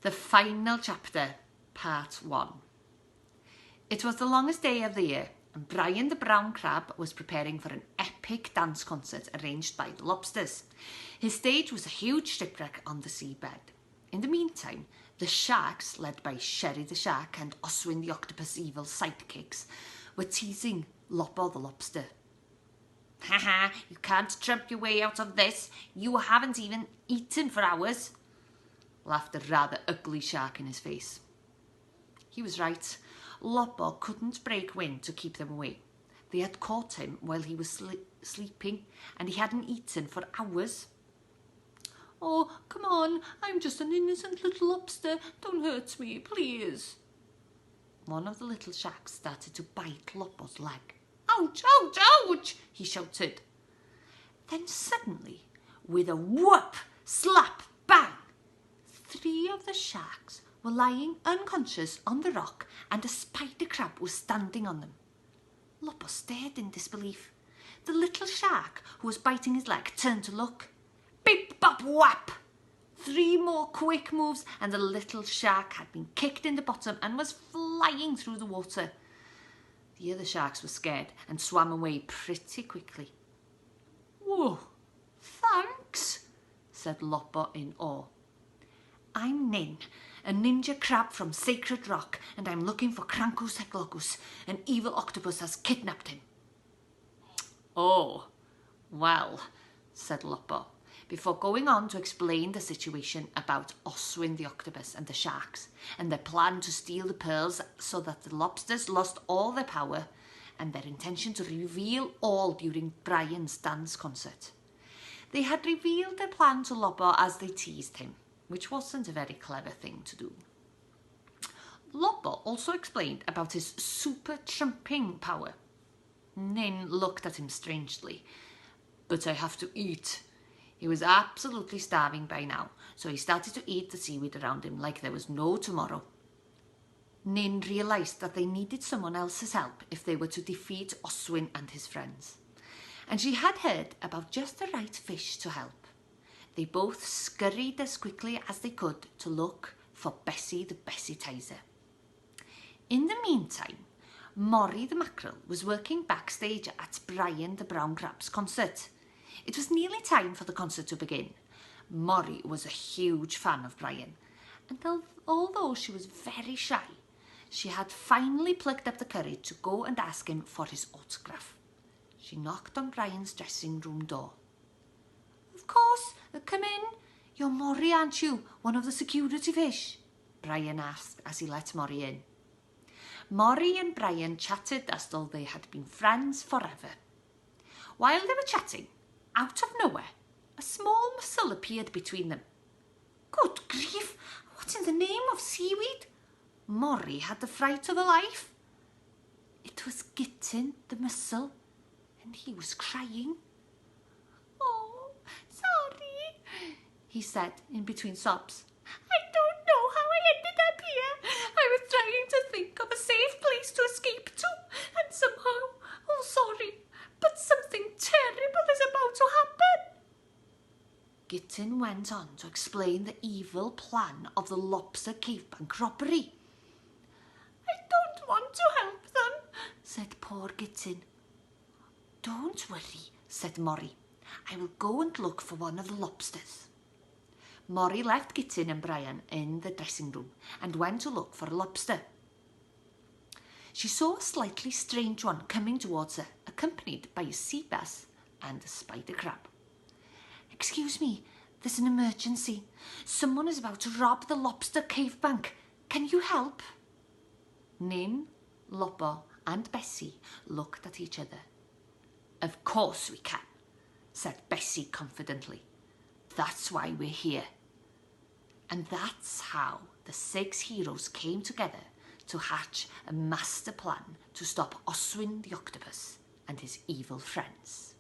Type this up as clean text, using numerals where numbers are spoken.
The final chapter, part 1. It was the longest day of the year, and Brian the brown crab was preparing for an epic dance concert arranged by the lobsters. His stage was a huge shipwreck on the seabed. In the meantime, the sharks, led by Sieri the shark and Oswyn the octopus evil sidekicks, were teasing Lobo the lobster. "Haha, you can't trump your way out of this. You haven't even eaten for hours," laughed a rather ugly shark in his face. He was right. Lobo couldn't break wind to keep them away. They had caught him while he was sleeping, and he hadn't eaten for hours. "Oh, come on, I'm just an innocent little lobster. Don't hurt me, please." One of the little sharks started to bite Lobo's leg. "Ouch, ouch, ouch!" he shouted. Then suddenly, with a whoop, slap, bang, 3 of the sharks were lying unconscious on the rock, and a spider crab was standing on them. Lobo stared in disbelief. The little shark who was biting his leg turned to look. Beep, bop, whap! 3 more quick moves, and the little shark had been kicked in the bottom and was flying through the water. The other sharks were scared and swam away pretty quickly. "Whoa, thanks," said Lobo in awe. "I'm Nin, a ninja crab from Sacred Rock, and I'm looking for Crancus Eclogus. An evil octopus has kidnapped him." "Oh, well," said Lobo, before going on to explain the situation about Oswyn the octopus and the sharks, and their plan to steal the pearls so that the lobsters lost all their power, and their intention to reveal all during Brian's dance concert. They had revealed their plan to Lobo as they teased him, which wasn't a very clever thing to do. Lobo also explained about his super trumping power. Nin looked at him strangely. "But I have to eat." He was absolutely starving by now, so he started to eat the seaweed around him like there was no tomorrow. Nin realised that they needed someone else's help if they were to defeat Oswyn and his friends, and she had heard about just the right fish to help. They both scurried as quickly as they could to look for Besi the Besitizer. In the meantime, Mori the mackerel was working backstage at Brian the brown crab's concert. It was nearly time for the concert to begin. Mori was a huge fan of Brian, and although she was very shy, she had finally plucked up the courage to go and ask him for his autograph. She knocked on Brian's dressing room door. "Of course, come in. You're Mori, aren't you? One of the security fish?" Brian asked as he let Mori in. Mori and Brian chatted as though they had been friends forever. While they were chatting, out of nowhere, a small mussel appeared between them. "Good grief, what in the name of seaweed?" Mori had the fright of a life. It was Gutun the mussel, and he was crying. "Oh, sorry," he said in between sobs. "I don't know how I ended up here. I was trying to think of a safe place to escape to, and somehow, oh sorry, but something terrible is about to happen." Gutun went on to explain the evil plan of the lobster cave bank robbery. "I don't want to help them," said poor Gutun. "Don't worry," said Mori. "I will go and look for one of the lobsters." Mori left Gutun and Brian in the dressing room and went to look for a lobster. She saw a slightly strange one coming towards her, accompanied by a sea bass and a spider crab. "Excuse me, there's an emergency. Someone is about to rob the lobster cave bank. Can you help?" Nin, Lobo and Besi looked at each other. "Of course we can," said Besi confidently. "That's why we're here." And that's how the 6 heroes came together to hatch a master plan to stop Oswyn the octopus and his evil friends.